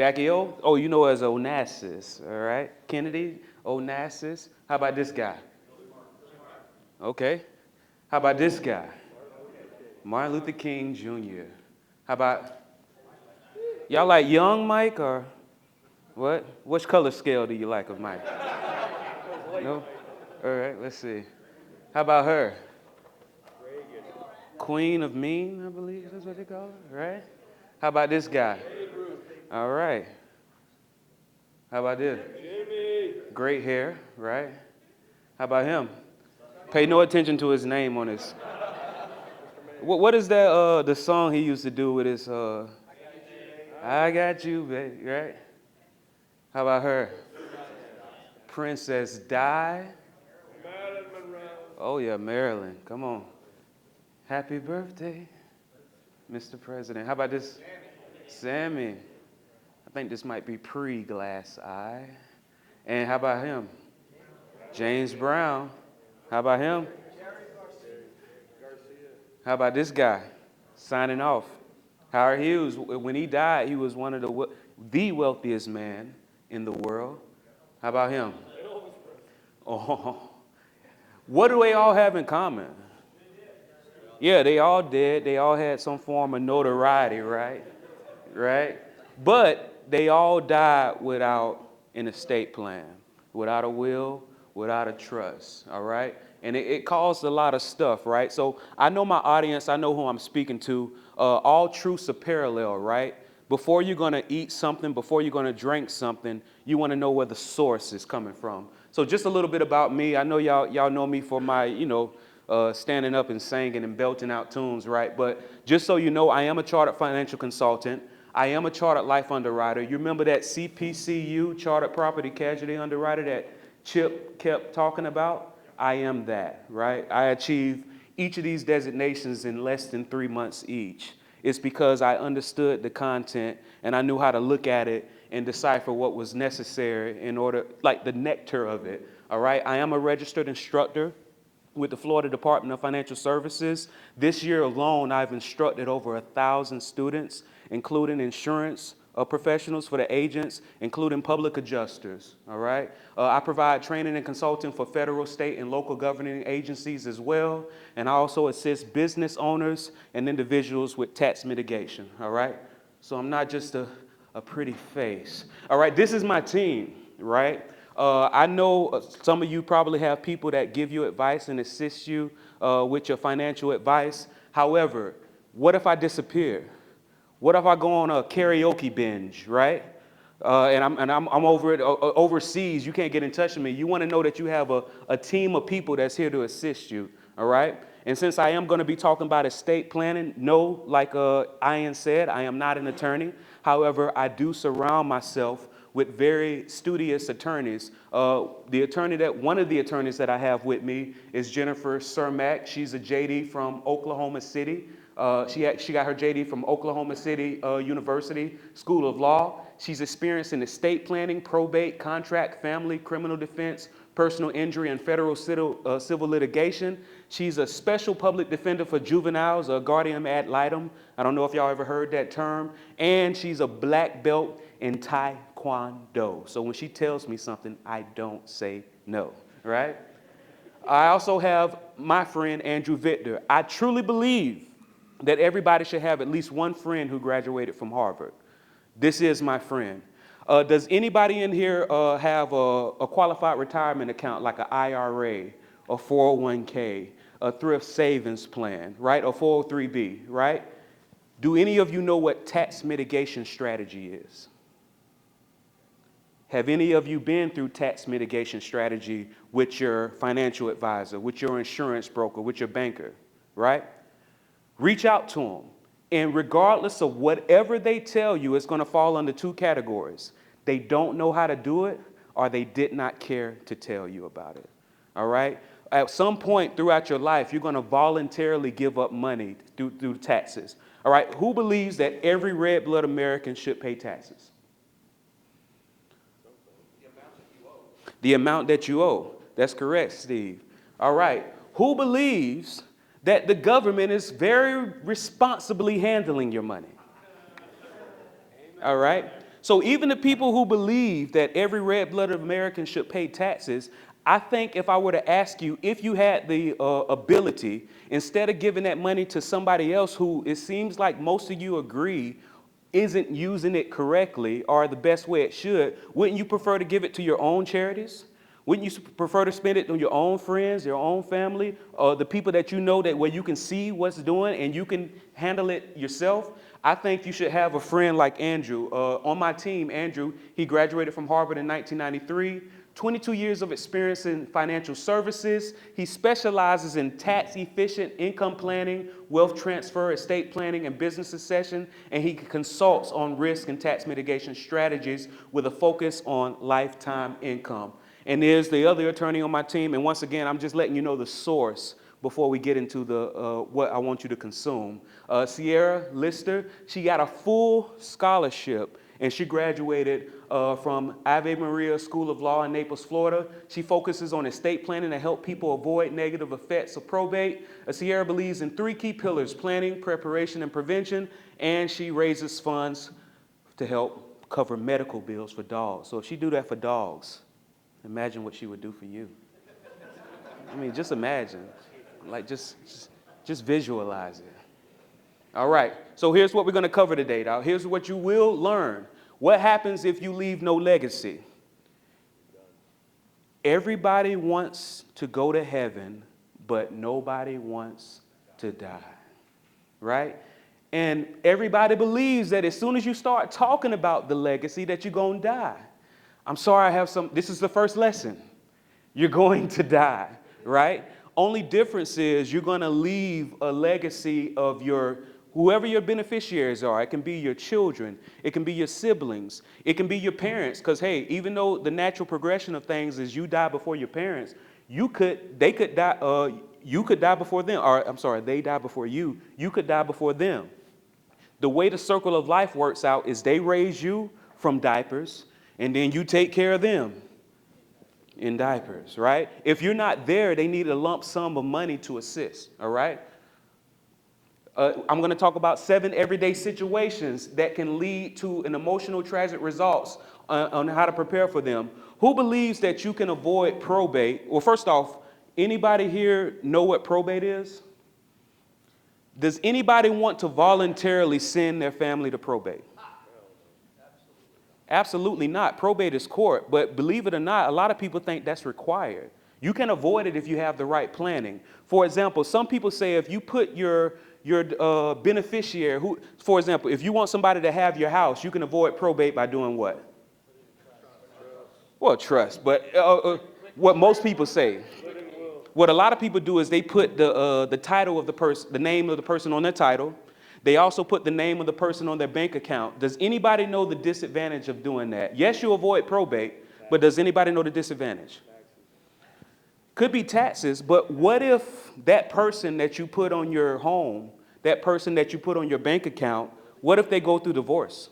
Jackie O? Oh, you know as Onassis, all right? Kennedy, Onassis. How about this guy? Okay. How about this guy? Martin Luther King Jr. How about, y'all like young Mike or what? Which color scale do you like of Mike? No? All right, let's see. How about her? Queen of Mean, I believe that's what they call her, right? How about this guy? All right. How about this? Great hair, right? How about him? Pay no attention to his name on his. What is that? The song he used to do with his. I got you, baby, right? How about her? Princess Di. Oh yeah, Marilyn. Come on. Happy birthday, Mr. President. How about this? Sammy. I think this might be pre-glass eye. And how about him? James Brown. How about him? How about this guy? Signing off. Howard Hughes. When he died, he was one of the wealthiest man in the world. How about him? Oh. What do they all have in common? Yeah, they all did. They all had some form of notoriety, right? Right? But they all died without an estate plan, without a will, without a trust, all right? And it caused a lot of stuff, right? So I know my audience, I know who I'm speaking to. All truths are parallel, right? Before you're going to eat something, before you're going to drink something, you want to know where the source is coming from. So just a little bit about me. I know y'all know me for my, standing up and singing and belting out tunes, right? But just so you know, I am a chartered financial consultant. I am a chartered life underwriter. You remember that CPCU, Chartered Property Casualty Underwriter, that Chip kept talking about? I am that, right? I achieved each of these designations in less than 3 months each. It's because I understood the content and I knew how to look at it and decipher what was necessary in order, like the nectar of it, all right? I am a registered instructor with the Florida Department of Financial Services. This year alone, I've instructed over 1,000 students, including insurance professionals for the agents, including public adjusters, all right? I provide training and consulting for federal, state, and local governing agencies as well, and I also assist business owners and individuals with tax mitigation, all right? So I'm not just a pretty face. All right, this is my team, right? I know some of you probably have people that give you advice and assist you with your financial advice. However, what if I disappear? What if I go on a karaoke binge, right? And I'm over it overseas. You can't get in touch with me. You want to know that you have a team of people that's here to assist you, all right? And since I am going to be talking about estate planning, no, like Ian said, I am not an attorney. However, I do surround myself with very studious attorneys. One of the attorneys that I have with me is Jennifer Cermak. She's a JD from Oklahoma City. She got her JD from Oklahoma City University School of Law. She's experienced in estate planning, probate, contract, family, criminal defense, personal injury, and federal civil litigation. She's a special public defender for juveniles, a guardian ad litem. I don't know if y'all ever heard that term. And she's a black belt in Taekwondo. So when she tells me something, I don't say no, right? I also have my friend, Andrew Victor. I truly believe that everybody should have at least one friend who graduated from Harvard. This is my friend. Does anybody in here have a qualified retirement account like an IRA, a 401k, a thrift savings plan, right? A 403b, right? Do any of you know what tax mitigation strategy is? Have any of you been through tax mitigation strategy with your financial advisor, with your insurance broker, with your banker, right? Reach out to them. And regardless of whatever they tell you, it's going to fall under two categories. They don't know how to do it, or they did not care to tell you about it. All right? At some point throughout your life, you're going to voluntarily give up money through taxes. All right? Who believes that every red blood American should pay taxes? The amount that you owe. That's correct, Steve. All right. Who believes that the government is very responsibly handling your money? All right. So even the people who believe that every red-blooded American should pay taxes, I think if I were to ask you if you had the ability, instead of giving that money to somebody else who it seems like most of you agree isn't using it correctly or the best way it should, wouldn't you prefer to give it to your own charities? Wouldn't you prefer to spend it on your own friends, your own family, or the people that you know that where you can see what's doing and you can handle it yourself? I think you should have a friend like Andrew. On my team, Andrew, he graduated from Harvard in 1993. 22 years of experience in financial services. He specializes in tax-efficient income planning, wealth transfer, estate planning, and business succession, and he consults on risk and tax mitigation strategies with a focus on lifetime income. And there's the other attorney on my team, and once again, I'm just letting you know the source before we get into the what I want you to consume. Sierra Lister, she got a full scholarship, and she graduated from Ave Maria School of Law in Naples, Florida. She focuses on estate planning to help people avoid negative effects of probate. Sierra believes in 3 key pillars: planning, preparation, and prevention, and she raises funds to help cover medical bills for dogs. So if she do that for dogs, imagine what she would do for you. I mean, just imagine. Like, just visualize it. All right, so here's what we're going to cover today, dog. Here's what you will learn. What happens if you leave no legacy? Everybody wants to go to heaven, but nobody wants to die, right? And everybody believes that as soon as you start talking about the legacy that you're going to die. I'm sorry, this is the first lesson. You're going to die, right? Only difference is you're going to leave a legacy of whoever your beneficiaries are. It can be your children. It can be your siblings. It can be your parents. Because, hey, even though the natural progression of things is you die before your parents, they could die, you could die before them. Or, I'm sorry, they die before you. You could die before them. The way the circle of life works out is they raise you from diapers, and then you take care of them in diapers, right? If you're not there, they need a lump sum of money to assist, all right? I'm going to talk about 7 everyday situations that can lead to an emotional tragic results on how to prepare for them. Who believes that you can avoid probate? Well, first off, anybody here know what probate is? Does anybody want to voluntarily send their family to probate? Absolutely not. Probate is court, but believe it or not, a lot of people think that's required. You can avoid it if you have the right planning. For example, some people say if you put your beneficiary, for example, if you want somebody to have your house, you can avoid probate by doing what? Well, trust, but what most people say. What a lot of people do is they put the title of the person, the name of the person on their title. They also put the name of the person on their bank account. Does anybody know the disadvantage of doing that? Yes, you avoid probate, but does anybody know the disadvantage? Could be taxes, but what if that person that you put on your home, that person that you put on your bank account, what if they go through divorce?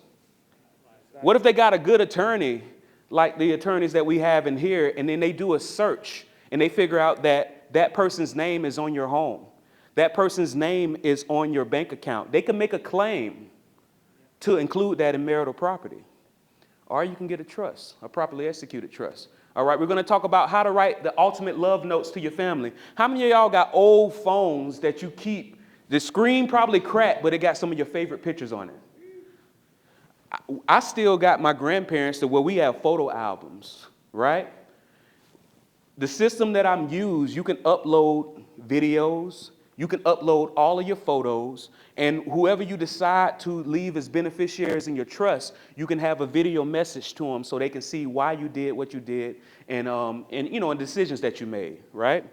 What if they got a good attorney, like the attorneys that we have in here, and then they do a search, and they figure out that that person's name is on your home? That person's name is on your bank account. They can make a claim to include that in marital property. Or you can get a trust, a properly executed trust. All right, we're going to talk about how to write the ultimate love notes to your family. How many of y'all got old phones that you keep? The screen probably cracked, but it got some of your favorite pictures on it. I still got my grandparents to where we have photo albums, right? The system that I'm using, you can upload videos. You can upload all of your photos, and whoever you decide to leave as beneficiaries in your trust, you can have a video message to them so they can see why you did what you did and decisions that you made, right?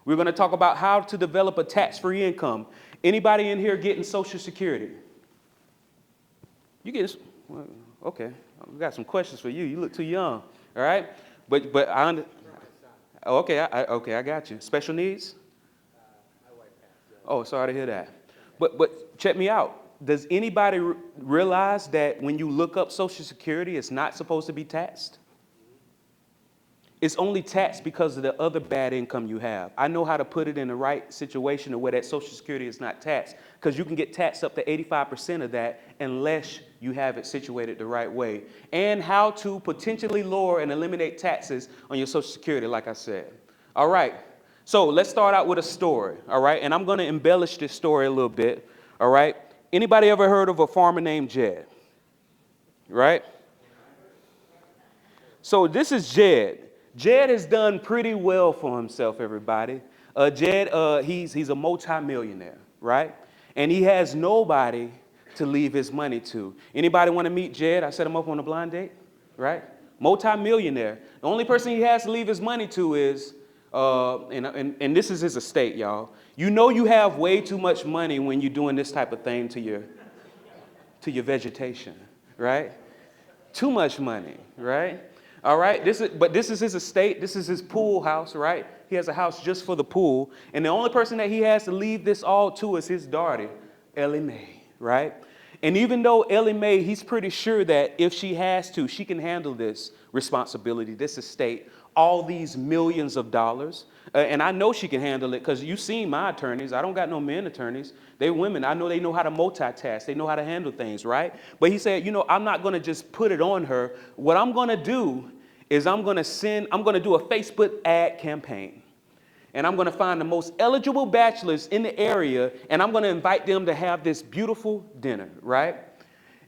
We're going to talk about how to develop a tax-free income. Anybody in here getting Social Security? You get okay. We got some questions for you. You look too young, all right? But I got you. Special needs? Oh, sorry to hear that. But check me out. Does anybody realize that when you look up Social Security, it's not supposed to be taxed? It's only taxed because of the other bad income you have. I know how to put it in the right situation to where that Social Security is not taxed, because you can get taxed up to 85% of that unless you have it situated the right way, and how to potentially lower and eliminate taxes on your Social Security, like I said. All right, so let's start out with a story, all right? And I'm going to embellish this story a little bit, all right? Anybody ever heard of a farmer named Jed? Right? So this is Jed. Jed has done pretty well for himself, everybody. Jed, he's a multimillionaire, right? And he has nobody to leave his money to. Anybody want to meet Jed? I set him up on a blind date, right? Multimillionaire. The only person he has to leave his money to is, and this is his estate, y'all. You know you have way too much money when you're doing this type of thing to your vegetation, right? Too much money, right? All right, this is his estate. This is his pool house, right? He has a house just for the pool. And the only person that he has to leave this all to is his daughter, Ellie Mae, right? And even though Ellie Mae, he's pretty sure that if she has to, she can handle this responsibility, this estate, all these millions of dollars. And I know she can handle it because you've seen my attorneys. I don't got no men attorneys. They're women. I know they know how to multitask. They know how to handle things, right? But he said, you know, I'm not going to just put it on her. What I'm going to do is I'm going to do a Facebook ad campaign. And I'm going to find the most eligible bachelors in the area, and I'm going to invite them to have this beautiful dinner, right?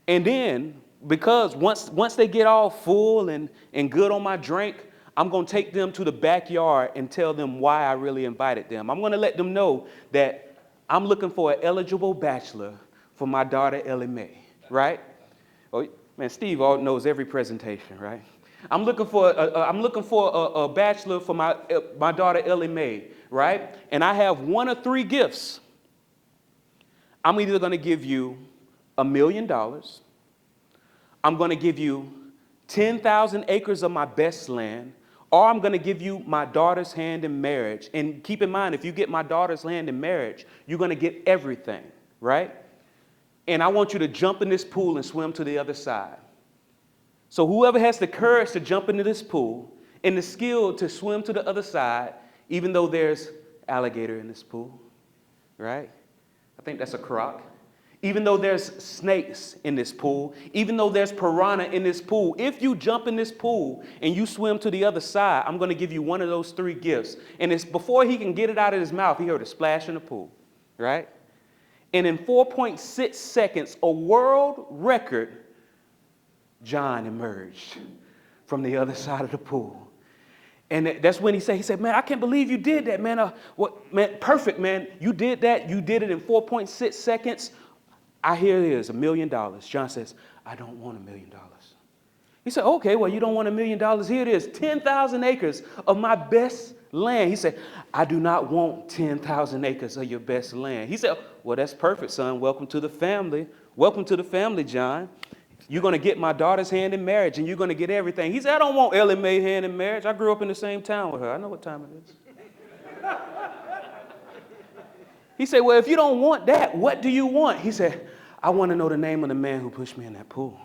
And then, because once they get all full and good on my drink, I'm going to take them to the backyard and tell them why I really invited them. I'm going to let them know that I'm looking for an eligible bachelor for my daughter, Ellie Mae, right? Oh, man, Steve knows every presentation, right? I'm looking for a bachelor for my daughter, Ellie Mae, right? And I have one of three gifts. I'm either going to give you $1 million. I'm going to give you 10,000 acres of my best land, or I'm going to give you my daughter's hand in marriage. And keep in mind, if you get my daughter's hand in marriage, you're going to get everything, right? And I want you to jump in this pool and swim to the other side. So whoever has the courage to jump into this pool and the skill to swim to the other side, even though there's alligator in this pool, right? I think that's a croc. Even though there's snakes in this pool, even though there's piranha in this pool, if you jump in this pool and you swim to the other side, I'm going to give you one of those three gifts. And it's before he can get it out of his mouth, he heard a splash in the pool, right? And in 4.6 seconds, a world record, John emerged from the other side of the pool. And that's when he said, man, I can't believe you did that, man. Man, perfect, man. You did that. You did it in 4.6 seconds. Here it is, $1 million. John says, I don't want $1 million. He said, okay, well, you don't want $1 million. Here it is, 10,000 acres of my best land. He said, I do not want 10,000 acres of your best land. He said, well, that's perfect, son. Welcome to the family. Welcome to the family, John. You're going to get my daughter's hand in marriage, and you're going to get everything. He said, I don't want Ellie Mae hand in marriage. I grew up in the same town with her. I know what time it is. He said, well, if you don't want that, what do you want? He said, I want to know the name of the man who pushed me in that pool.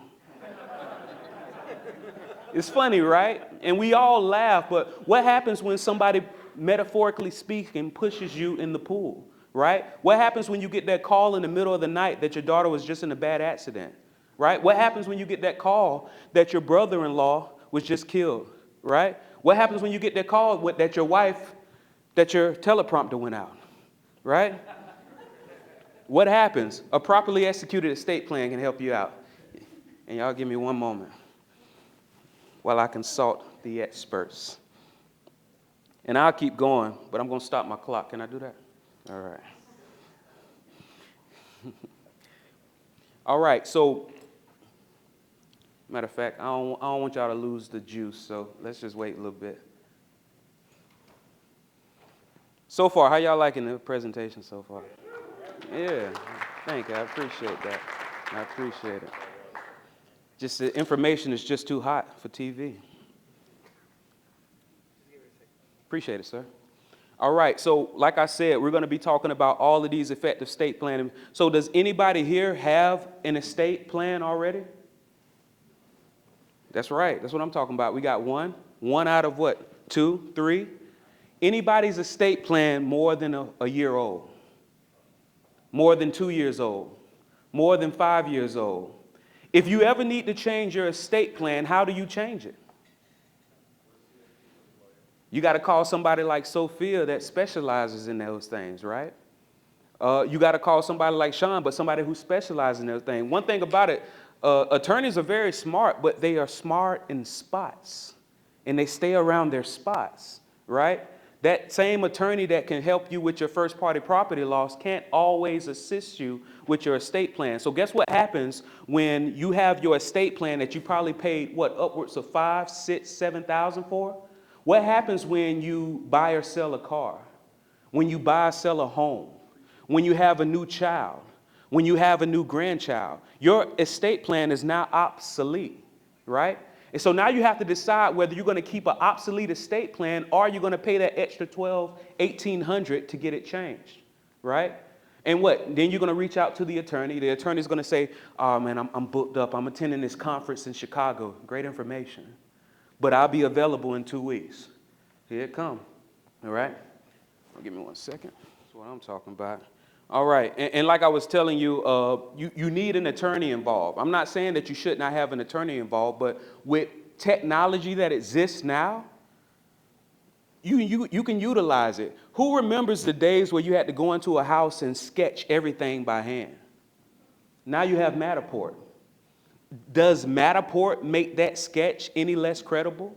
It's funny, right? And we all laugh, but what happens when somebody, metaphorically speaking, pushes you in the pool, right? What happens when you get that call in the middle of the night that your daughter was just in a bad accident, right? What happens when you get that call that your brother-in-law was just killed, right? What happens when you get that call that your teleprompter went out? Right? What happens? A properly executed estate plan can help you out. And y'all give me one moment while I consult the experts. And I'll keep going, but I'm going to stop my clock. Can I do that? All right. All right, so, matter of fact, I don't want y'all to lose the juice, so let's just wait a little bit. So far, how y'all liking the presentation so far? Yeah, thank you. I appreciate that. I appreciate it. Just the information is just too hot for TV. Appreciate it, sir. All right, so like I said, we're going to be talking about all of these effective estate planning. So does anybody here have an estate plan already? That's right. That's what I'm talking about. We got one. One out of what? 2, 3? Anybody's estate plan more than a year old, more than 2 years old, more than 5 years old. If you ever need to change your estate plan, how do you change it? You got to call somebody like Sophia that specializes in those things, right? You got to call somebody like Sean, but somebody who specializes in those things. One thing about it, attorneys are very smart, but they are smart in spots, and they stay around their spots, right? That same attorney that can help you with your first-party property loss can't always assist you with your estate plan. So guess what happens when you have your estate plan that you probably paid, what, upwards of $5,000, $6,000, $7,000 for? What happens when you buy or sell a car? When you buy or sell a home? When you have a new child? When you have a new grandchild? Your estate plan is now obsolete, right? And so now you have to decide whether you're going to keep an obsolete estate plan or you're going to pay that extra $1,200, $1,800 to get it changed, right? And what? Then you're going to reach out to the attorney. The attorney's going to say, oh, man, I'm booked up. I'm attending this conference in Chicago. Great information. But I'll be available in 2 weeks. Here it comes, all right? Give me 1 second. That's what I'm talking about. All right, and like I was telling you, you need an attorney involved. I'm not saying that you should not have an attorney involved, but with technology that exists now, you can utilize it. Who remembers the days where you had to go into a house and sketch everything by hand? Now you have Matterport. Does Matterport make that sketch any less credible?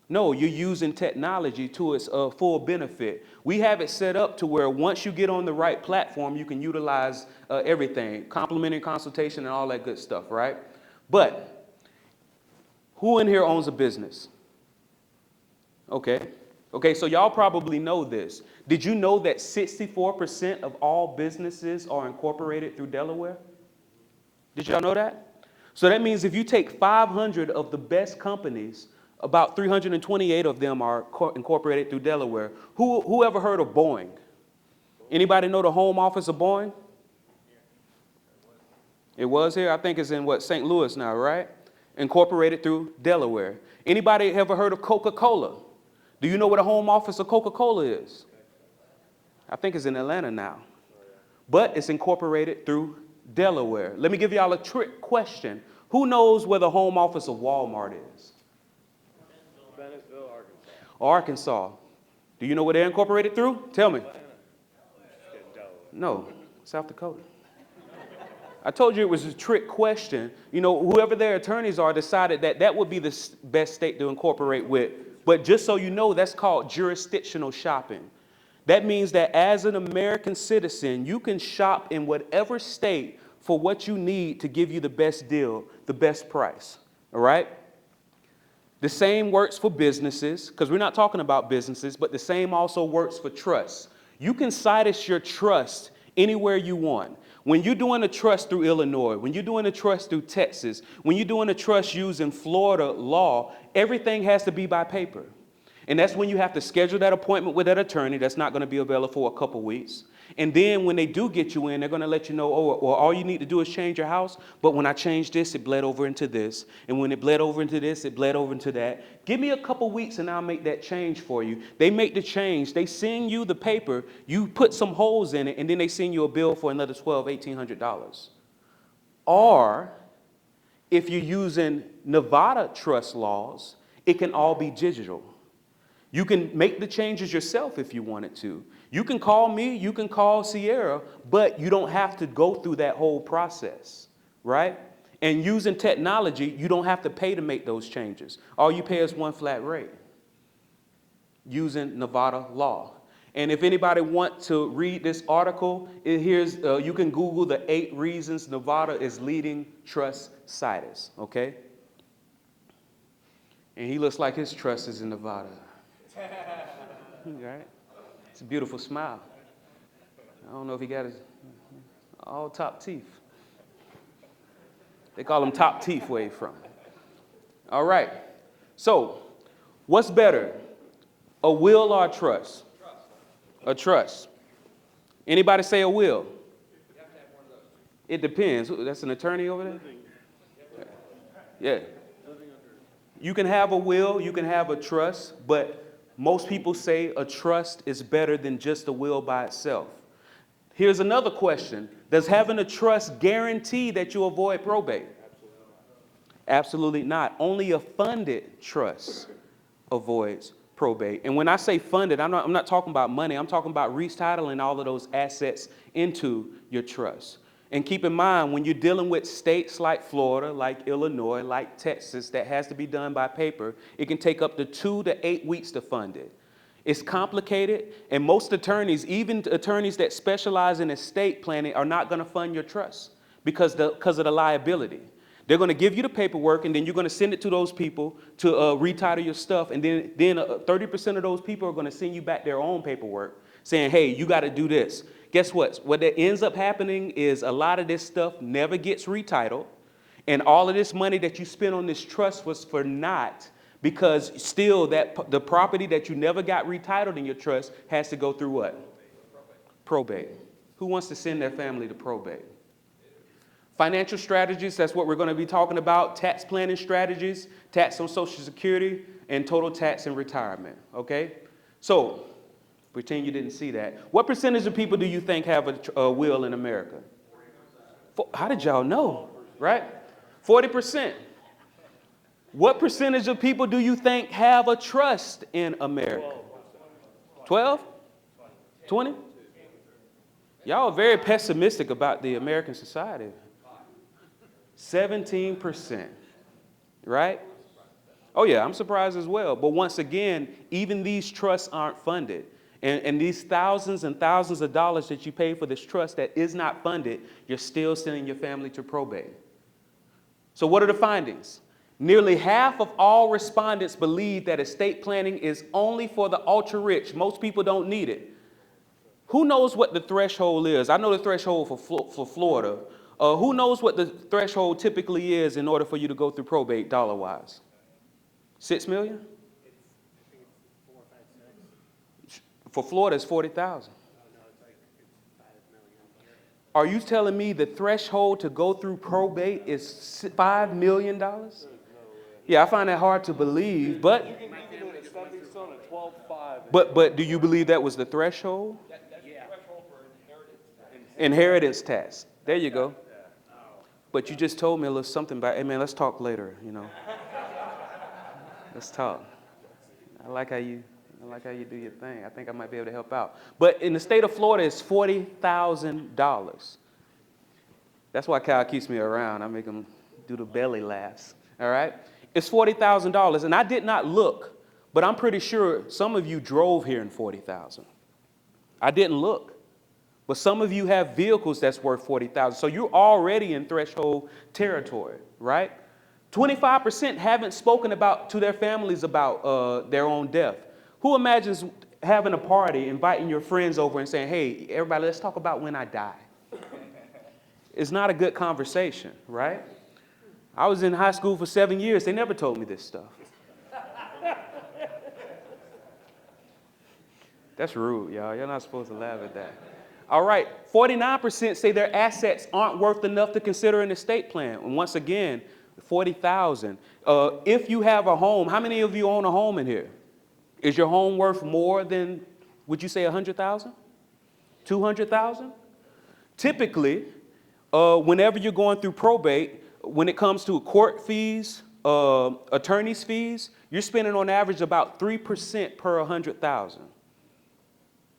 No, you're using technology to its full benefit. We have it set up to where once you get on the right platform, you can utilize everything, complimentary consultation and all that good stuff, right? But who in here owns a business? Okay, so y'all probably know this. Did you know that 64% of all businesses are incorporated through Delaware? Did y'all know that? So that means if you take 500 of the best companies, about 328 of them are incorporated through Delaware. Who ever heard of Boeing? Anybody know the home office of Boeing? It was here. I think it's in St. Louis now, right? Incorporated through Delaware. Anybody ever heard of Coca-Cola? Do you know where the home office of Coca-Cola is? I think it's in Atlanta now. But it's incorporated through Delaware. Let me give y'all a trick question. Who knows where the home office of Walmart is? Arkansas. Do you know where they're incorporated through? Tell me. No, South Dakota. I told you it was a trick question. You know, whoever their attorneys are decided that that would be the best state to incorporate with. But just so you know, that's called jurisdictional shopping. That means that as an American citizen, you can shop in whatever state for what you need to give you the best deal, the best price. All right? The same works for businesses, because we're not talking about businesses, but the same also works for trusts. You can situs your trust anywhere you want. When you're doing a trust through Illinois, when you're doing a trust through Texas, when you're doing a trust using Florida law, everything has to be by paper. And that's when you have to schedule that appointment with that attorney that's not going to be available for a couple weeks. And then when they do get you in, they're going to let you know, oh, well, all you need to do is change your house. But when I changed this, it bled over into this. And when it bled over into this, it bled over into that. Give me a couple weeks and I'll make that change for you. They make the change. They send you the paper. You put some holes in it, and then they send you a bill for another $1,200, $1,800. Or if you're using Nevada trust laws, it can all be digital. You can make the changes yourself if you wanted to. You can call me, you can call Sierra, but you don't have to go through that whole process, right? And using technology, you don't have to pay to make those changes. All you pay is one flat rate using Nevada law. And if anybody wants to read this article, you can Google the 8 reasons Nevada is leading trust situs, okay? And he looks like his trust is in Nevada. Right? It's a beautiful smile. I don't know if he got his all top teeth. They call them top teeth where he's from. All right. So, what's better, a will or a trust? A trust. Anybody say a will? You have to have one of those. It depends. That's an attorney over there? Yeah. You can have a will, you can have a trust, but most people say a trust is better than just a will by itself. Here's another question. Does having a trust guarantee that you avoid probate? Absolutely not. Only a funded trust avoids probate. And when I say funded, I'm not talking about money. I'm talking about retitling all of those assets into your trust. And keep in mind, when you're dealing with states like Florida, like Illinois, like Texas, that has to be done by paper, it can take up to 2 to 8 weeks to fund it. It's complicated, and most attorneys, even attorneys that specialize in estate planning, are not going to fund your trust because of the liability. They're going to give you the paperwork, and then you're going to send it to those people to retitle your stuff, and then 30% of those people are going to send you back their own paperwork saying, hey, you got to do this. Guess what? What that ends up happening is a lot of this stuff never gets retitled, and all of this money that you spent on this trust was for naught, because still the property that you never got retitled in your trust has to go through what? Probate. Who wants to send their family to probate? Financial strategies, that's what we're going to be talking about. Tax planning strategies, tax on Social Security, and total tax and retirement, okay? So, pretend you didn't see that. What percentage of people do you think have a will in America? How did y'all know, right? 40%. What percentage of people do you think have a trust in America? 12? 20? Y'all are very pessimistic about the American society. 17%, right? Oh yeah, I'm surprised as well. But once again, even these trusts aren't funded. And these thousands and thousands of dollars that you pay for this trust that is not funded, you're still sending your family to probate. So what are the findings? Nearly half of all respondents believe that estate planning is only for the ultra-rich. Most people don't need it. Who knows what the threshold is? I know the threshold for Florida. Who knows what the threshold typically is in order for you to go through probate, dollar-wise? 6 million? For Florida, it's 40,000. Are you telling me the threshold to go through probate is $5 million? Yeah, I find that hard to believe, but do you believe that was the threshold? Inheritance tax. There you go. But you just told me a little something about, hey man, let's talk later, you know. Let's talk. I like how you do your thing. I think I might be able to help out. But in the state of Florida, it's $40,000. That's why Kyle keeps me around. I make him do the belly laughs, all right? It's $40,000, and I did not look, but I'm pretty sure some of you drove here in $40,000. I didn't look. But some of you have vehicles that's worth $40,000. So you're already in threshold territory, right? 25% haven't spoken to their families about their own death. Who imagines having a party, inviting your friends over and saying, hey, everybody, let's talk about when I die? It's not a good conversation, right? I was in high school for 7 years. They never told me this stuff. That's rude, y'all. You're not supposed to laugh at that. All right, 49% say their assets aren't worth enough to consider an estate plan. And once again, 40,000. If you have a home, how many of you own a home in here? Is your home worth more than, would you say 100,000? 200,000? Typically, whenever you're going through probate, when it comes to court fees, attorney's fees, you're spending on average about 3% per 100,000.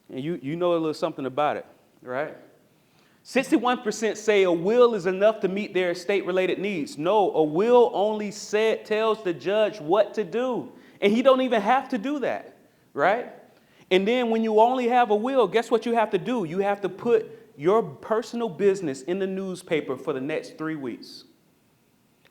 And you know a little something about it, right? 61% say a will is enough to meet their estate-related needs. No, a will only tells the judge what to do. And he don't even have to do that, right? And then when you only have a will, guess what you have to do? You have to put your personal business in the newspaper for the next 3 weeks.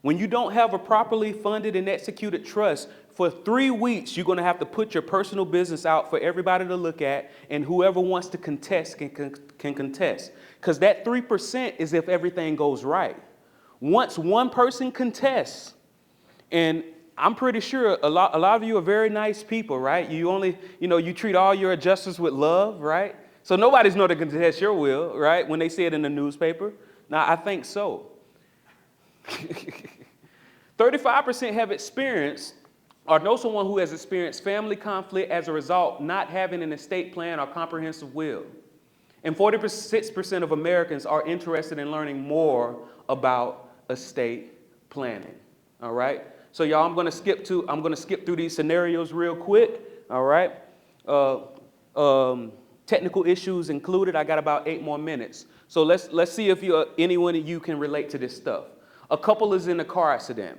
When you don't have a properly funded and executed trust, for 3 weeks, you're going to have to put your personal business out for everybody to look at, and whoever wants to contest can contest. Because that 3% is if everything goes right. Once one person contests, and I'm pretty sure a lot of you are very nice people, right? You treat all your adjusters with love, right? So nobody's going to contest your will, right, when they see it in the newspaper. Now, I think so. 35% have experienced or know someone who has experienced family conflict as a result not having an estate plan or comprehensive will. And 46% of Americans are interested in learning more about estate planning. All right. So y'all, I'm going to skip through these scenarios real quick. All right. Technical issues included. I got about 8 more minutes. So let's see if anyone of you can relate to this stuff. A couple is in a car accident.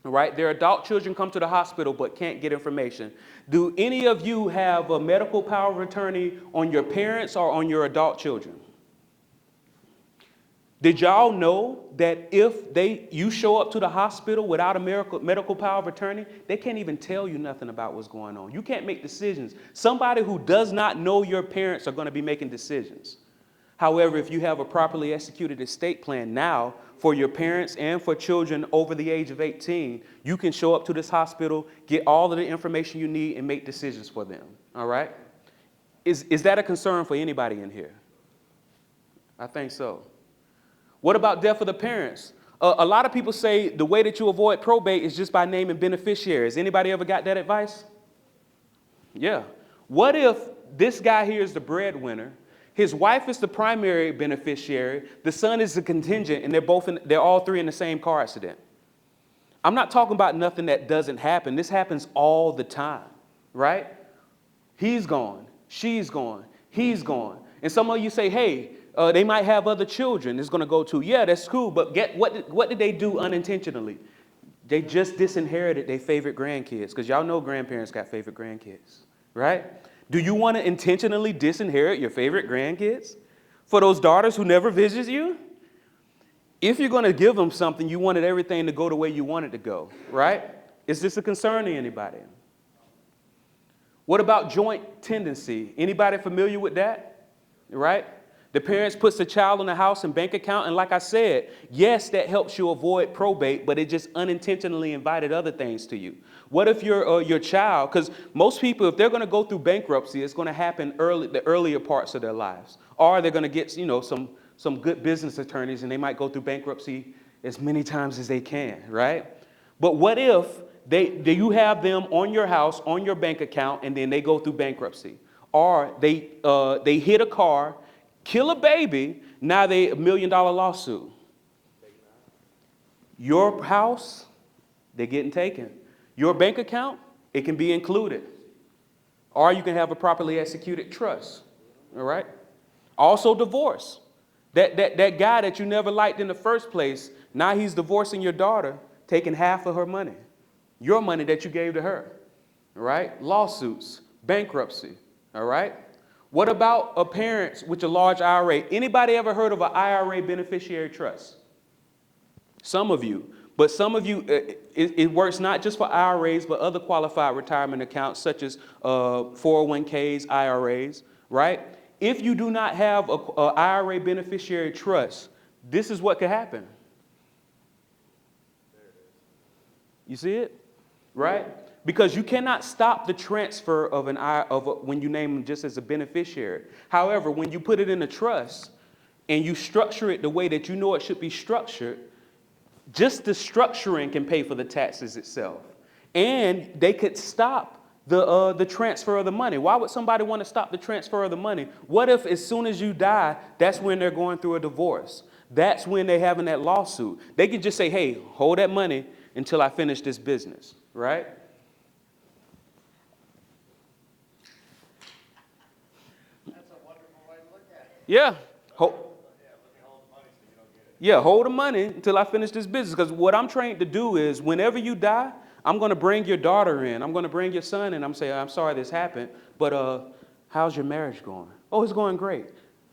All right. Their adult children come to the hospital but can't get information. Do any of you have a medical power of attorney on your parents or on your adult children? Did y'all know that if you show up to the hospital without a medical power of attorney, they can't even tell you nothing about what's going on? You can't make decisions. Somebody who does not know your parents are going to be making decisions. However, if you have a properly executed estate plan now for your parents and for children over the age of 18, you can show up to this hospital, get all of the information you need, and make decisions for them. All right? Is that a concern for anybody in here? I think so. What about death of the parents? A lot of people say the way that you avoid probate is just by naming beneficiaries. Anybody ever got that advice? Yeah. What if this guy here is the breadwinner, his wife is the primary beneficiary, the son is the contingent, and they're all three in the same car accident? I'm not talking about nothing that doesn't happen. This happens all the time, right? He's gone, she's gone, he's gone. And some of you say, hey, they might have other children it's going to go to. Yeah, that's cool. But what did they do unintentionally? They just disinherited their favorite grandkids. Because y'all know grandparents got favorite grandkids, right? Do you want to intentionally disinherit your favorite grandkids for those daughters who never visit you? If you're going to give them something, you wanted everything to go the way you want it to go, right? Is this a concern to anybody? What about joint tendency? Anybody familiar with that? Right? The parents puts the child on the house and bank account, and like I said, yes, that helps you avoid probate, but it just unintentionally invited other things to you. What if your child, because most people, if they're going to go through bankruptcy, it's going to happen the earlier parts of their lives, or they're going to get some good business attorneys, and they might go through bankruptcy as many times as they can, right? But what if you have them on your house, on your bank account, and then they go through bankruptcy, or they hit a car, kill a baby, now they $1 million lawsuit. Your house, they're getting taken. Your bank account, it can be included. Or you can have a properly executed trust. All right? Also divorce. That guy that you never liked in the first place, now he's divorcing your daughter, taking half of her money. Your money that you gave to her. All right? Lawsuits, bankruptcy. All right? What about parents with a large IRA? Anybody ever heard of an IRA beneficiary trust? Some of you. But some of you, it works not just for IRAs, but other qualified retirement accounts such as 401ks, IRAs, right? If you do not have an IRA beneficiary trust, this is what could happen. You see it? Right? Because you cannot stop the transfer of when you name them just as a beneficiary. However, when you put it in a trust and you structure it the way that you know it should be structured, just the structuring can pay for the taxes itself. And they could stop the transfer of the money. Why would somebody want to stop the transfer of the money? What if as soon as you die, that's when they're going through a divorce? That's when they're having that lawsuit. They could just say, hey, hold that money until I finish this business, right? Yeah. Hold the money until I finish this business. Because what I'm trained to do is whenever you die, I'm going to bring your daughter in. I'm going to bring your son in. I'm saying, I'm sorry this happened, but how's your marriage going? Oh, it's going great.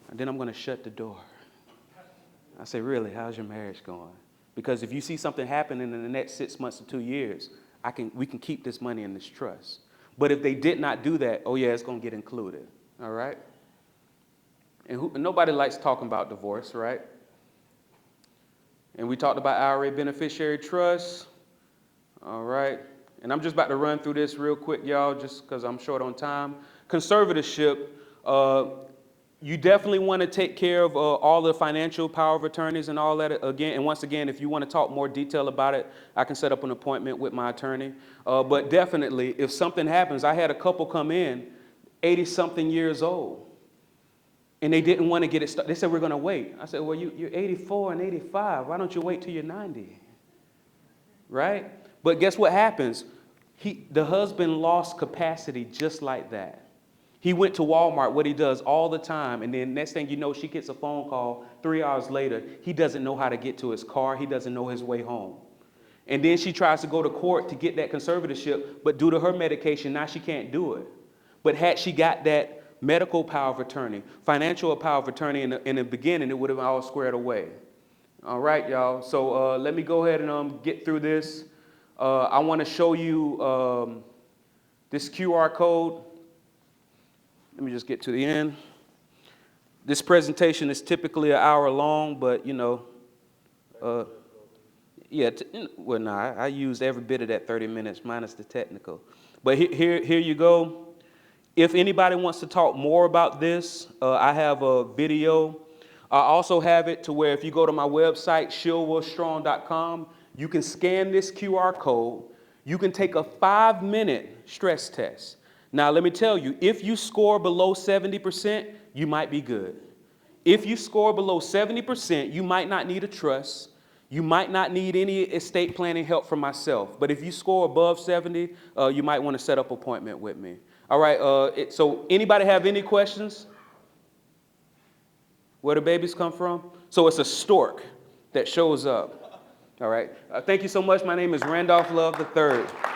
And then I'm going to shut the door. I say, really, how's your marriage going? Because if you see something happening in the next 6 months to 2 years, we can keep this money in this trust. But if they did not do that, oh yeah, it's going to get included. All right? And nobody likes talking about divorce, right? And we talked about IRA beneficiary trust. All right. And I'm just about to run through this real quick, y'all, just because I'm short on time. Conservatorship, you definitely want to take care of all the financial power of attorneys and all that. Again, and once again, if you want to talk more detail about it, I can set up an appointment with my attorney. But definitely, if something happens, I had a couple come in, 80-something years old. And they didn't want to get it started. They said, we're going to wait. I said, well, you're 84 and 85. Why don't you wait till you're 90? right? But guess what happens? The husband lost capacity just like that. He went to Walmart, what he does all the time, and then next thing you know, she gets a phone call 3 hours later. He doesn't know how to get to his car. He doesn't know his way home. And then she tries to go to court to get that conservatorship, but due to her medication, now she can't do it. But had she got that medical power of attorney, financial power of attorney in the beginning, it would have all squared away. All right, y'all. So let me go ahead and get through this. I want to show you this QR code. Let me just get to the end. This presentation is typically an hour long, but yeah, well, no, I used every bit of that 30 minutes minus the technical. But here you go. If anybody wants to talk more about this, I have a video. I also have it to where if you go to my website, shieldwellstrong.com, you can scan this QR code. You can take a 5-minute stress test. Now, let me tell you, if you score below 70%, you might be good. If you score below 70%, you might not need a trust. You might not need any estate planning help from myself. But if you score above 70, you might want to set up an appointment with me. All right, so anybody have any questions? Where do babies come from? So it's a stork that shows up. All right, thank you so much. My name is Randolph Love III.